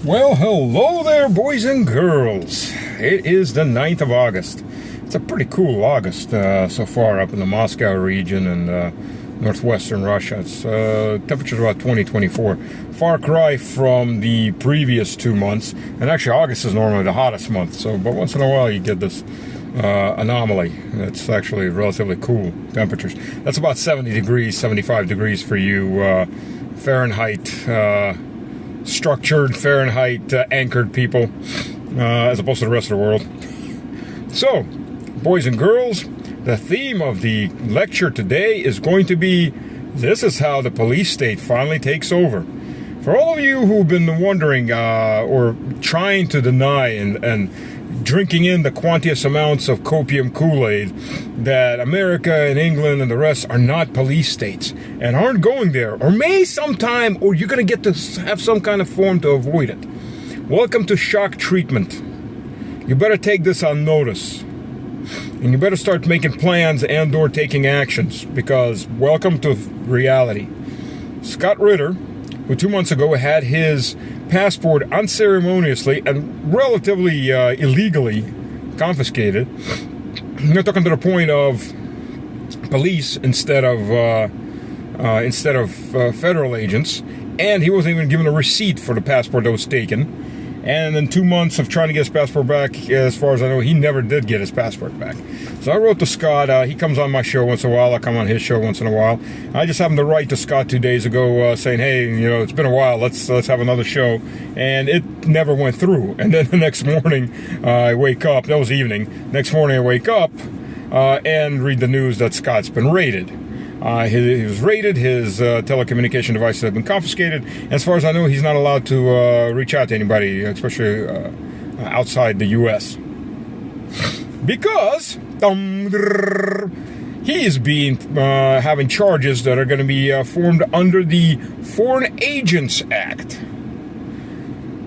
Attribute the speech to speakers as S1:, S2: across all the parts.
S1: Well, hello there, boys and girls. It is the 9th of August. It's a pretty cool August so far up in the Moscow region and northwestern Russia. It's temperature's about 24. Far cry from the previous 2 months. And actually, August is normally the hottest month. But once in a while, you get this anomaly. It's actually relatively cool temperatures. That's about 70 degrees, 75 degrees for you Fahrenheit structured, Fahrenheit anchored people, as opposed to the rest of the world. So, boys and girls, the theme of the lecture today is going to be, this is how the police state finally takes over. For all of you who've been wondering, or trying to deny and drinking in the quantous amounts of copium Kool-Aid that America and England and the rest are not police states and aren't going there, or may sometime, or you're going to get to have some kind of form to avoid it. Welcome to shock treatment. You better take this on notice. And you better start making plans and or taking actions, because welcome to reality. Scott Ritter, who 2 months ago had his passport unceremoniously and relatively illegally confiscated, you're talking to the point of police instead of federal agents, and he wasn't even given a receipt for the passport that was taken. And in 2 months of trying to get his passport back, as far as I know, he never did get his passport back. So I wrote to Scott. He comes on my show once in a while. I come on his show once in a while. I just happened to write to Scott 2 days ago saying, hey, it's been a while. Let's have another show. And it never went through. And then the next morning, I wake up. That was evening. Next morning, I wake up and read the news that Scott's been raided. He was raided, his telecommunication devices have been confiscated. As far as I know, he's not allowed to reach out to anybody, especially outside the U.S. Because he is having charges that are going to be formed under the Foreign Agents Act.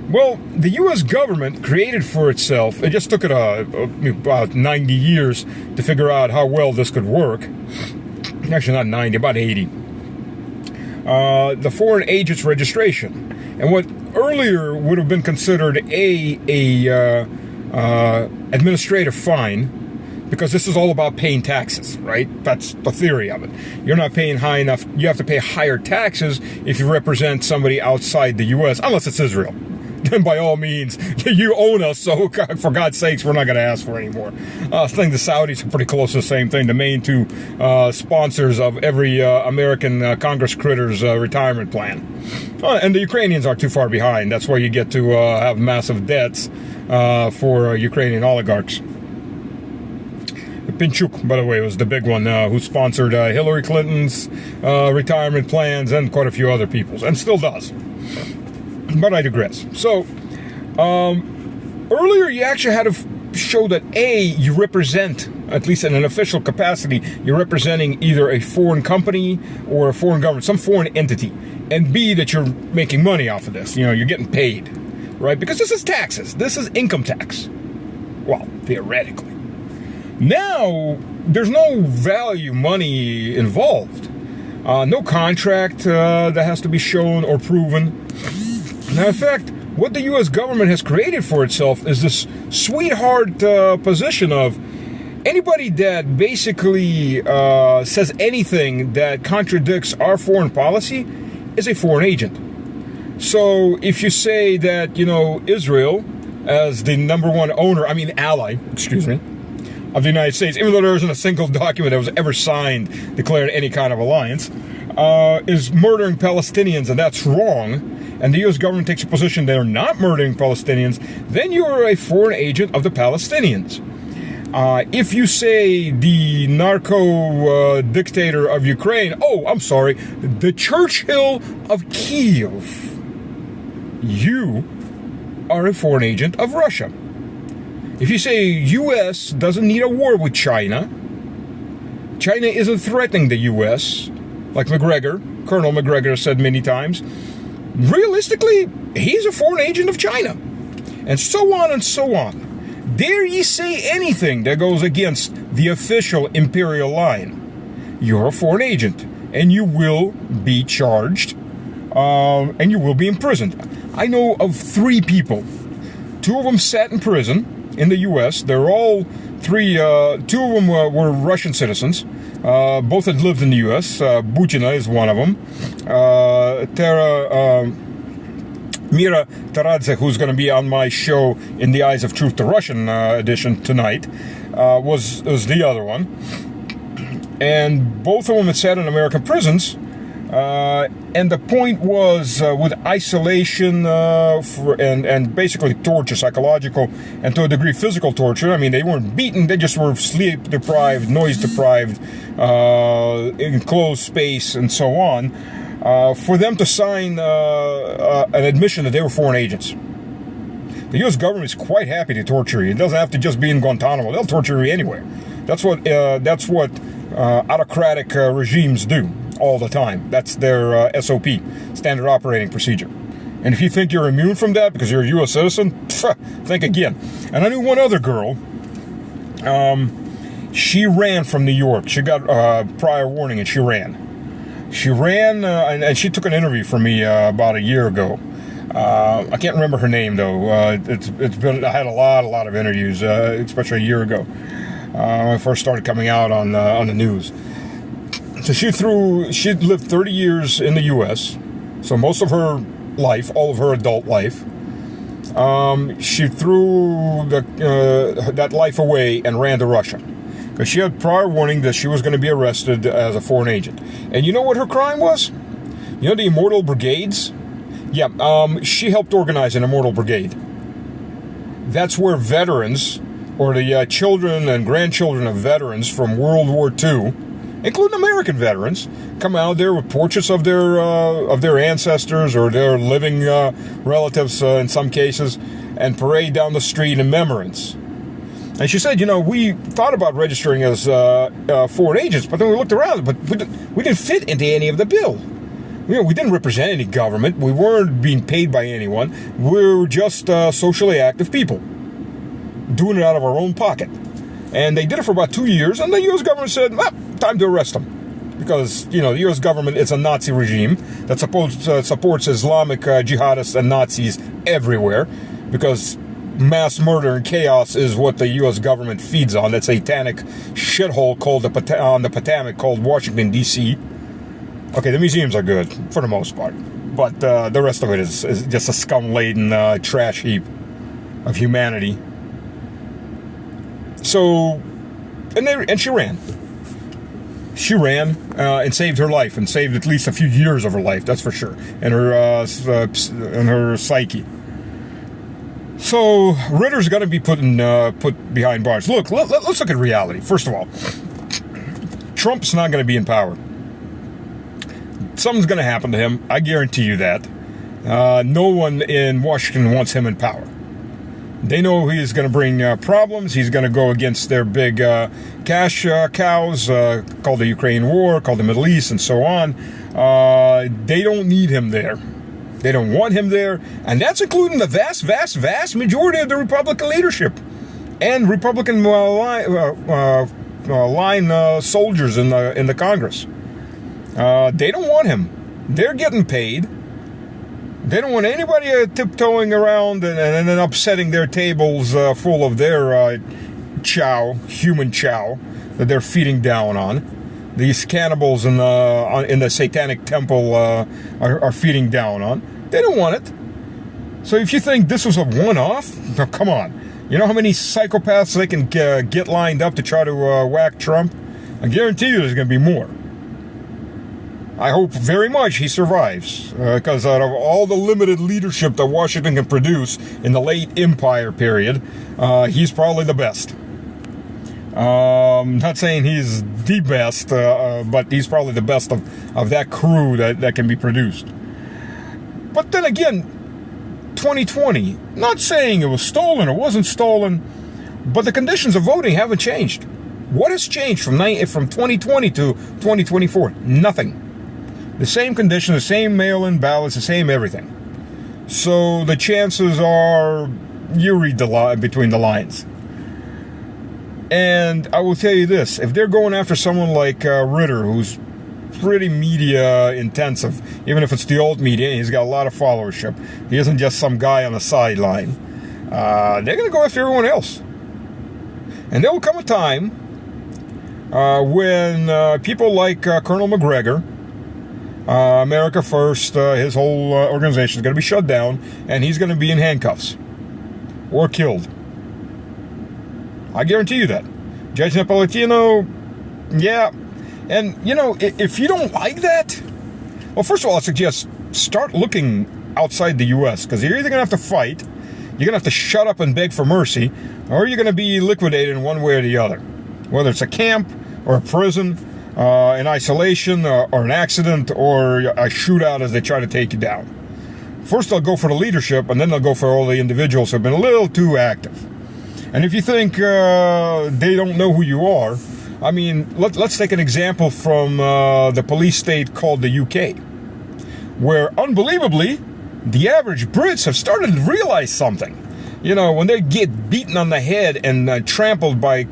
S1: Well, the U.S. government created for itself, it just took it about 90 years to figure out how well this could work. Actually, not 90, about 80. The Foreign Agents Registration. And what earlier would have been considered a administrative fine, because this is all about paying taxes, right? That's the theory of it. You're not paying high enough. You have to pay higher taxes if you represent somebody outside the U.S., unless it's Israel. Then by all means, you own us, so for God's sakes, we're not going to ask for any more. I think the Saudis are pretty close to the same thing. The main two sponsors of every American Congress critter's retirement plan. And the Ukrainians aren't too far behind. That's why you get to have massive debts for Ukrainian oligarchs. Pinchuk, by the way, was the big one who sponsored Hillary Clinton's retirement plans and quite a few other people's, and still does. But I digress. So, earlier you actually had to show that A, you represent, at least in an official capacity, you're representing either a foreign company or a foreign government, some foreign entity. And B, that you're making money off of this. You're getting paid, right? Because this is taxes. This is income tax. Well, theoretically. Now, there's no value money involved. No contract that has to be shown or proven. Now, in fact, what the U.S. government has created for itself is this sweetheart position of anybody that basically says anything that contradicts our foreign policy is a foreign agent. So if you say that, Israel, as the number one ally, of the United States, even though there isn't a single document that was ever signed declaring any kind of alliance, is murdering Palestinians, and that's wrong, and the U.S. government takes a position they're not murdering Palestinians, then you are a foreign agent of the Palestinians. If you say the narco dictator of Ukraine, the Churchill of Kiev, you are a foreign agent of Russia. If you say U.S. doesn't need a war with China, China isn't threatening the U.S., like Colonel McGregor said many times, realistically, he's a foreign agent of China. And so on and so on. Dare ye say anything that goes against the official imperial line, you're a foreign agent, and you will be charged and you will be imprisoned. I know of 3 people. 2 of them sat in prison in the U.S. They're all 3. 2 of them were Russian citizens. Both had lived in the U.S. Butina is one of them. Mira Taradze, who's going to be on my show in the Eyes of Truth, the Russian edition tonight, was the other one. And both of them had sat in American prisons. And the point was with isolation and basically torture, psychological and to a degree physical torture. I mean, they weren't beaten, they just were sleep deprived, noise deprived, enclosed space and so on. For them to sign an admission that they were foreign agents. The U.S. government is quite happy to torture you. It doesn't have to just be in Guantanamo. They'll torture you anywhere. That's what autocratic regimes do all the time. That's their SOP, standard operating procedure. And if you think you're immune from that because you're a U.S. citizen, think again. And I knew one other girl. She ran from New York. She got prior warning and she ran. She ran, and she took an interview from me about a year ago. I can't remember her name though. It's been, I had a lot of interviews, especially a year ago when I first started coming out on the news. So she'd lived 30 years in the U.S. So most of her life, all of her adult life, she threw that life away and ran to Russia. Because she had prior warning that she was going to be arrested as a foreign agent. And you know what her crime was? You know the Immortal Brigades? Yeah, she helped organize an Immortal Brigade. That's where veterans, or the children and grandchildren of veterans from World War II, including American veterans, come out there with portraits of their ancestors or their living relatives in some cases, and parade down the street in remembrance. And she said, we thought about registering as foreign agents, but then we looked around, but we didn't fit into any of the bill. We didn't represent any government. We weren't being paid by anyone. We were just socially active people, doing it out of our own pocket. And they did it for about 2 years, and the U.S. government said, time to arrest them. Because, the U.S. government is a Nazi regime that supports Islamic jihadists and Nazis everywhere, because mass murder and chaos is what the U.S. government feeds on. That satanic shithole on the Potomac called Washington, D.C. Okay, the museums are good, for the most part. But the rest of it is just a scum-laden trash heap of humanity. So, and she ran. She ran and saved her life, and saved at least a few years of her life, that's for sure, and her psyche. So Ritter's going to be put behind bars. Look, let's look at reality. First of all, Trump's not going to be in power. Something's going to happen to him. I guarantee you that. No one in Washington wants him in power. They know he's going to bring problems. He's going to go against their big cash cows, called the Ukraine war, called the Middle East, and so on. They don't need him there. They don't want him there, and that's including the vast majority of the Republican leadership and Republican line soldiers in the Congress. They don't want him. They're getting paid. They don't want anybody tiptoeing around and then upsetting their tables full of their human chow that they're feeding down on. These cannibals in the satanic temple are feeding down on. They don't want it. So if you think this was a one-off, now come on. You know how many psychopaths they can get lined up to try to whack Trump? I guarantee you there's going to be more. I hope very much he survives, because out of all the limited leadership that Washington can produce in the late Empire period, he's probably the best. Not saying he's the best, but he's probably the best of that crew that can be produced. But then again, 2020, not saying it was stolen or wasn't stolen, but the conditions of voting haven't changed. What has changed from 2020 to 2024? Nothing. The same condition, the same mail-in ballots, the same everything. So the chances are, you read between the lines. And I will tell you this, if they're going after someone like Ritter, who's pretty media intensive. Even if it's the old media, he's got a lot of followership. He isn't just some guy on the sideline. They're going to go after everyone else. And there will come a time when people like Colonel McGregor, America First, his whole organization is going to be shut down, and he's going to be in handcuffs or killed. I guarantee you that. Judge Napolitano, yeah. And, you know, if you don't like that, well, first of all, I suggest start looking outside the U.S., because you're either going to have to fight, you're going to have to shut up and beg for mercy, or you're going to be liquidated in one way or the other. Whether it's a camp or a prison, in isolation, or an accident, or a shootout as they try to take you down. First they'll go for the leadership, and then they'll go for all the individuals who have been a little too active. And if you think they don't know who you are, I mean, let's take an example from the police state called the UK, where, unbelievably, the average Brits have started to realize something. You know, when they get beaten on the head and trampled by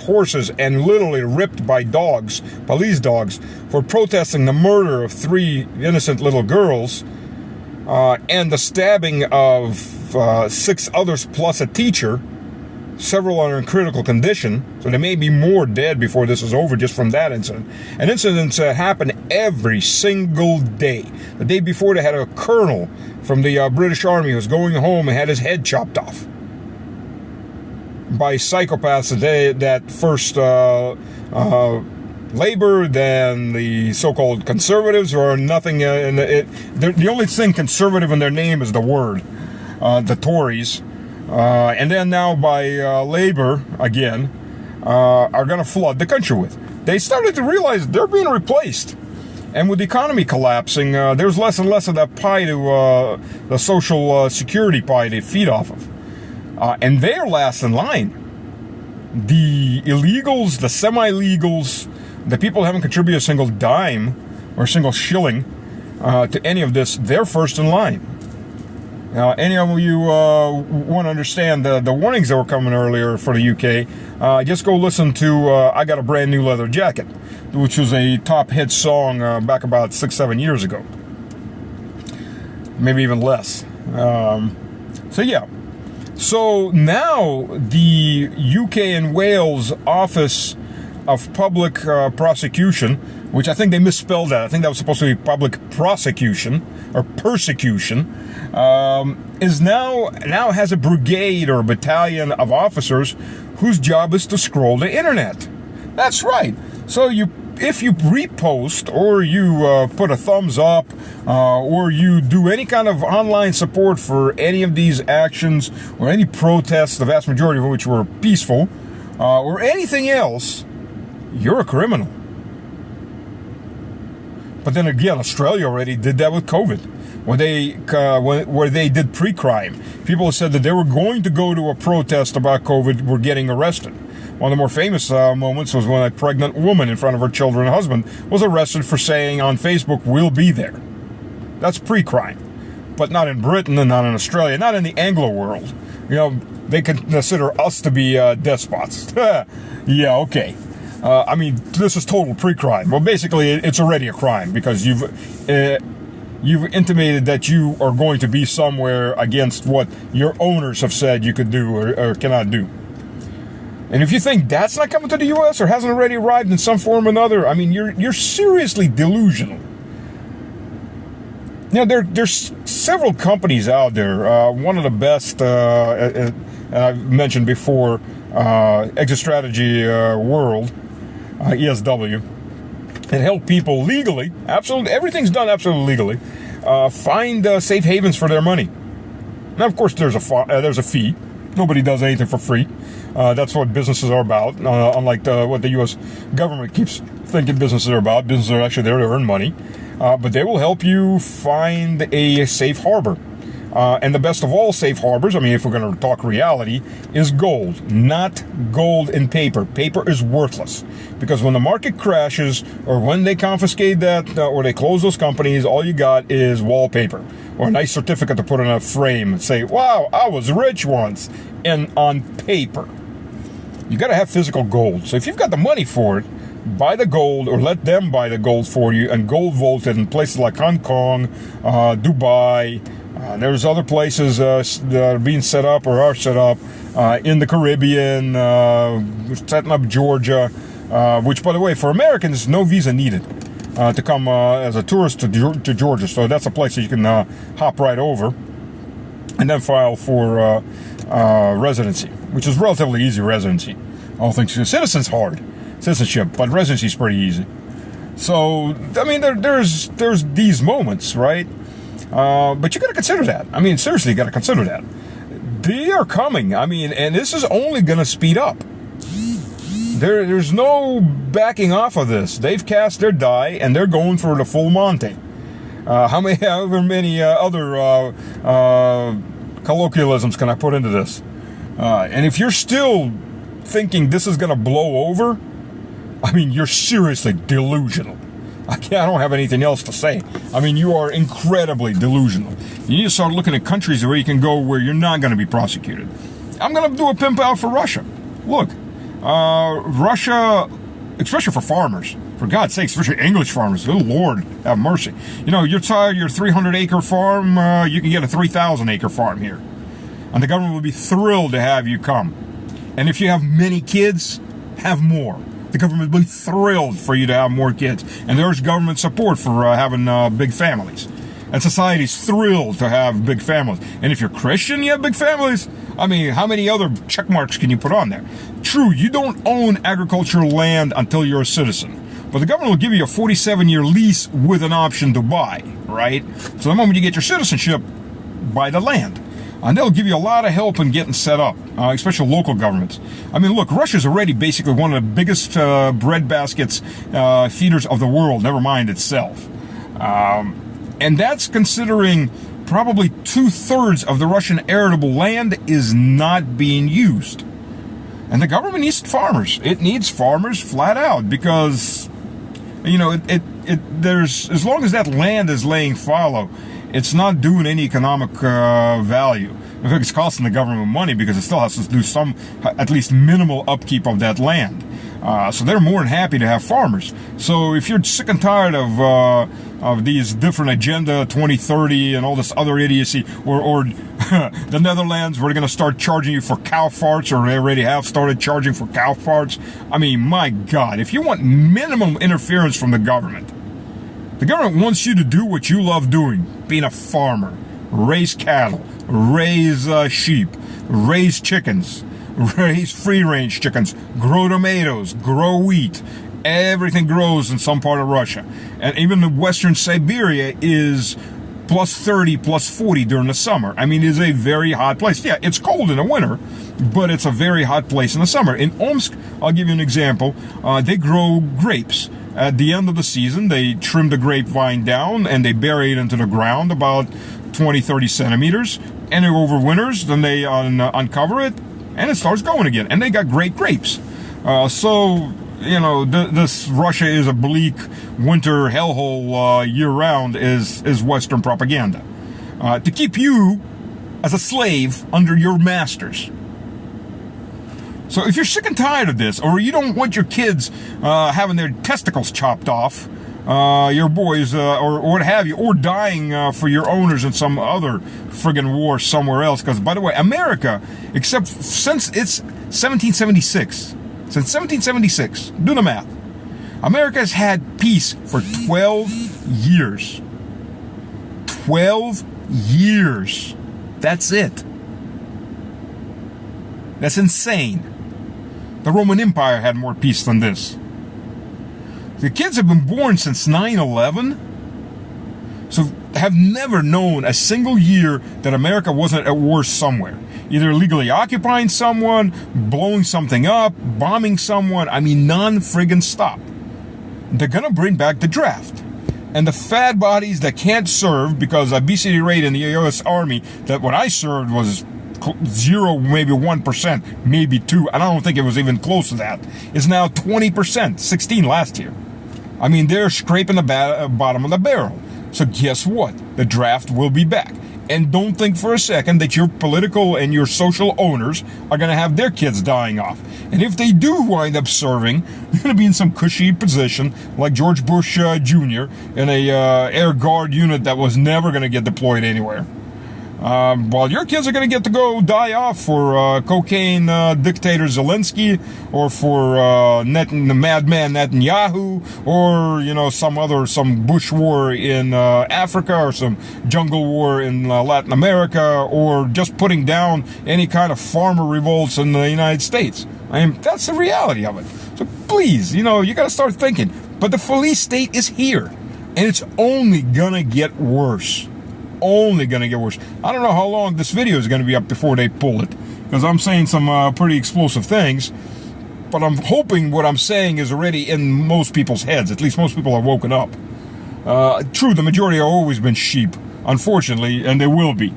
S1: horses and literally ripped by dogs, police dogs, for protesting the murder of 3 innocent little girls and the stabbing of 6 others plus a teacher, several are in critical condition, so there may be more dead before this is over just from that incident. And incidents happen every single day. The day before, they had a colonel from the British Army who was going home and had his head chopped off by psychopaths that first Labour, then the so-called conservatives, who are nothing. The only thing conservative in their name is the word, the Tories. And then now by Labour, again, are going to flood the country with. They started to realize they're being replaced. And with the economy collapsing, there's less and less of that pie to the social security pie they feed off of. And they're last in line. The illegals, the semi-legals, the people who haven't contributed a single dime or a single shilling to any of this, they're first in line. Any of you want to understand the warnings that were coming earlier for the UK, just go listen to I Got a Brand New Leather Jacket, which was a top hit song back about 6-7 years ago. Maybe even less. So yeah. So now the UK and Wales Office of Public Prosecution, which I think they misspelled that. I think that was supposed to be public prosecution or persecution, is now has a brigade or a battalion of officers whose job is to scroll the internet. That's right. So if you repost or you put a thumbs up or you do any kind of online support for any of these actions or any protests, the vast majority of which were peaceful, or anything else, you're a criminal. But then again, Australia already did that with COVID, where they did pre-crime. People said that they were going to go to a protest about COVID, were getting arrested. One of the more famous moments was when a pregnant woman in front of her children and husband was arrested for saying on Facebook, "We'll be there." That's pre-crime. But not in Britain and not in Australia, not in the Anglo world. You know, they consider us to be despots. Yeah, okay. I mean, this is total pre-crime. Well, basically, it's already a crime because you've intimated that you are going to be somewhere against what your owners have said you could do or cannot do. And if you think that's not coming to the U.S. or hasn't already arrived in some form or another, I mean, you're seriously delusional. You know, there's several companies out there. One of the best, I've mentioned before, Exit Strategy World, ESW, and help people legally, absolutely, everything's done absolutely legally, find safe havens for their money. Now, of course, there's a fee. Nobody does anything for free. That's what businesses are about, unlike what the U.S. government keeps thinking businesses are about. Businesses are actually there to earn money. But they will help you find a safe harbor. And the best of all safe harbors, I mean, if we're going to talk reality, is gold, not gold in paper. Paper is worthless. Because when the market crashes, or when they confiscate that, or they close those companies, all you got is wallpaper. Or a nice certificate to put in a frame and say, "Wow, I was rich once," and on paper. You got to have physical gold. So if you've got the money for it, buy the gold, or let them buy the gold for you and gold vault it in places like Hong Kong, Dubai. There's other places that are being set up or are set up in the Caribbean, setting up Georgia, which, by the way, for Americans, no visa needed to come as a tourist to Georgia. So that's a place that you can hop right over and then file for residency, which is relatively easy residency. I don't think citizenship, but residency is pretty easy. So, I mean, there's these moments, right? But you got to consider that. I mean, seriously, you got to consider that. They are coming. I mean, and this is only going to speed up. There's no backing off of this. They've cast their die, and they're going for the full Monte. However many other colloquialisms can I put into this? And if you're still thinking this is going to blow over, I mean, you're seriously delusional. I don't have anything else to say. I mean, you are incredibly delusional. You need to start looking at countries where you can go where you're not going to be prosecuted. I'm going to do a pimp out for Russia. Look, Russia, especially for farmers, for God's sakes, especially English farmers, good Lord, have mercy. You know, you're tired of your 300-acre farm, you can get a 3,000-acre farm here. And the government will be thrilled to have you come. And if you have many kids, have more. The government will be thrilled for you to have more kids. And there's government support for having big families. And society's thrilled to have big families. And if you're Christian, you have big families. I mean, how many other check marks can you put on there? True, you don't own agricultural land until you're a citizen. But the government will give you a 47-year lease with an option to buy, right? So the moment you get your citizenship, buy the land. And they'll give you a lot of help in getting set up, especially local governments. I mean, look, Russia's already basically one of the biggest bread baskets feeders of the world, never mind itself. And that's considering probably 2/3 of the Russian arable land is not being used. And the government needs farmers. It needs farmers flat out because, you know, there's, as long as that land is laying fallow, it's not doing any economic value. In fact, it's costing the government money because it still has to do some, at least minimal upkeep of that land. So they're more than happy to have farmers. So if you're sick and tired of these different Agenda 2030 and all this other idiocy, or the Netherlands, we're going to start charging you for cow farts, or they already have started charging for cow farts. I mean, my God, if you want minimum interference from the government wants you to do what you love doing, being a farmer, raise cattle, raise sheep, raise chickens, raise free-range chickens, grow tomatoes, grow wheat. Everything grows in some part of Russia. And even the western Siberia is +30, +40 during the summer. I mean, it is a very hot place. Yeah, it's cold in the winter, but it's a very hot place in the summer. In Omsk, I'll give you an example. They grow grapes. At the end of the season, they trim the grapevine down and they bury it into the ground about 20-30 centimeters. And it overwinters, then they uncover it, and it starts going again. And they got great grapes. So, you know, this Russia is a bleak winter hellhole year-round is Western propaganda. To keep you as a slave under your masters. So if you're sick and tired of this, or you don't want your kids having their testicles chopped off, your boys, or what have you, or dying for your owners in some other friggin' war somewhere else, because, by the way, America, except since it's 1776, do the math, America has had peace for 12 years. 12 years. That's it. That's insane. The Roman Empire had more peace than this. The kids have been born since 9/11, so have never known a single year that America wasn't at war somewhere. Either illegally occupying someone, blowing something up, bombing someone. I mean, non-friggin' stop. They're gonna bring back the draft. And the fat bodies that can't serve, because obesity rate in the U.S. Army, that when I served was 0, maybe 1%, maybe 2, and I don't think it was even close to that, is now 20%, 16 last year. I mean, they're scraping the bottom of the barrel. So guess what? The draft will be back. And don't think for a second that your political and your social owners are going to have their kids dying off. And if they do wind up serving, they're going to be in some cushy position like George Bush Jr. in a Air Guard unit that was never going to get deployed anywhere. While your kids are going to get to go die off for cocaine dictator Zelensky, or for the madman Netanyahu, or some bush war in Africa, or some jungle war in Latin America, or just putting down any kind of farmer revolts in the United States. I mean, that's the reality of it. So please, you got to start thinking. But the police state is here, and it's only gonna get worse. Only going to get worse. I don't know how long this video is going to be up before they pull it, because I'm saying some pretty explosive things, but I'm hoping what I'm saying is already in most people's heads. At least most people are woken up. True, the majority have always been sheep, unfortunately, and they will be.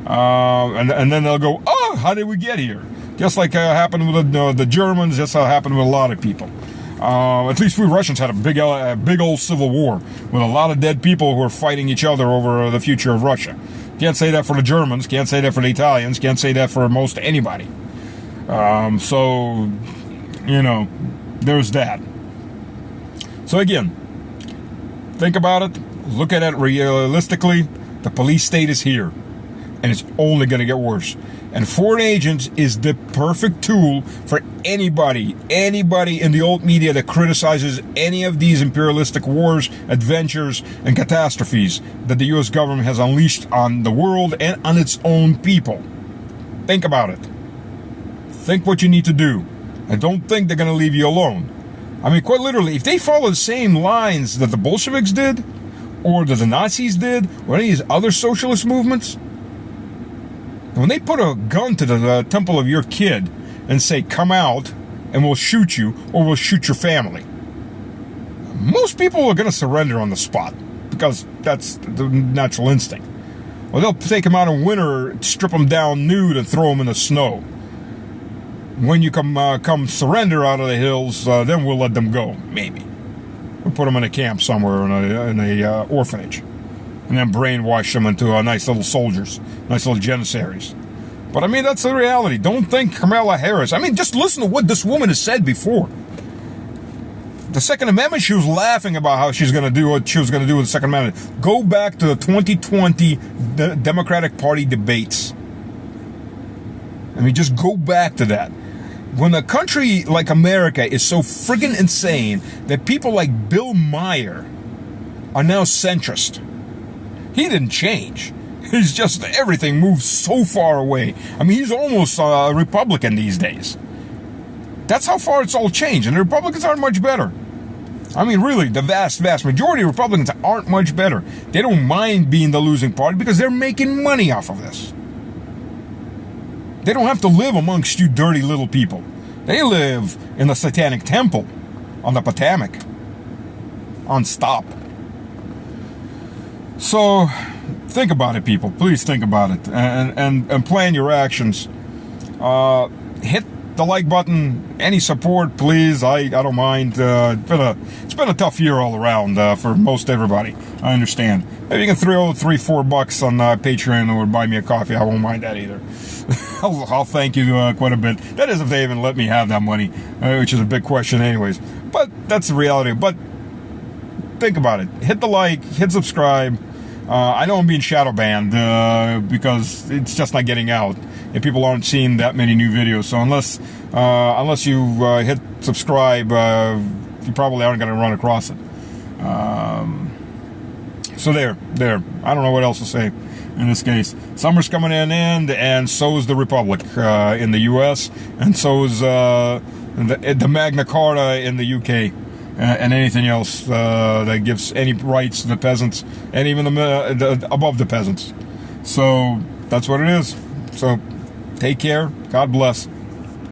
S1: And then they'll go, oh, how did we get here? Just like happened with the Germans, just how it happened with a lot of people. At least we Russians had a big old civil war with a lot of dead people who were fighting each other over the future of Russia. Can't say that for the Germans, can't say that for the Italians, can't say that for most anybody. So, there's that. So again, think about it, look at it realistically. The police state is here, and it's only going to get worse. And foreign agents is the perfect tool for anybody in the old media that criticizes any of these imperialistic wars, adventures, and catastrophes that the U.S. government has unleashed on the world and on its own people. Think about it. Think what you need to do. I don't think they're going to leave you alone. I mean, quite literally, if they follow the same lines that the Bolsheviks did, or that the Nazis did, or any of these other socialist movements, when they put a gun to the temple of your kid and say, come out and we'll shoot you, or we'll shoot your family, most people are going to surrender on the spot, because that's the natural instinct. Well, they'll take them out in winter, strip them down nude, and throw them in the snow. When you come surrender out of the hills, then we'll let them go, maybe. We'll put them in a camp somewhere, in a orphanage, and then brainwash them into nice little soldiers, nice little janissaries. But I mean, that's the reality. Don't think Kamala Harris. I mean, just listen to what this woman has said before. The Second Amendment, she was laughing about how she's going to do what she was going to do with the Second Amendment. Go back to the 2020 Democratic Party debates. I mean, just go back to that. When a country like America is so friggin' insane that people like Bill Maher are now centrist. He didn't change. He's just, everything moves so far away. I mean, he's almost a Republican these days. That's how far it's all changed. And the Republicans aren't much better. I mean, really, the vast majority of Republicans aren't much better. They don't mind being the losing party because they're making money off of this. They don't have to live amongst you dirty little people. They live in the Satanic Temple on the Potomac. On stop. So, think about it, people. Please think about it. And plan your actions. Hit the like button. Any support, please. I don't mind. It's been a tough year all around for most everybody. I understand. Maybe you can throw $3-4 on Patreon or buy me a coffee. I won't mind that either. I'll thank you quite a bit. That is if they even let me have that money, which is a big question anyways. But that's the reality. But think about it. Hit the like, hit subscribe. I know I'm being shadow banned because it's just not getting out, and people aren't seeing that many new videos. So unless you hit subscribe, you probably aren't going to run across it. So there. I don't know what else to say in this case. Summer's coming to an end, and so is the Republic in the U.S., and so is the Magna Carta in the UK. And anything else that gives any rights to the peasants, and even the above the peasants. So that's what it is. So take care. God bless.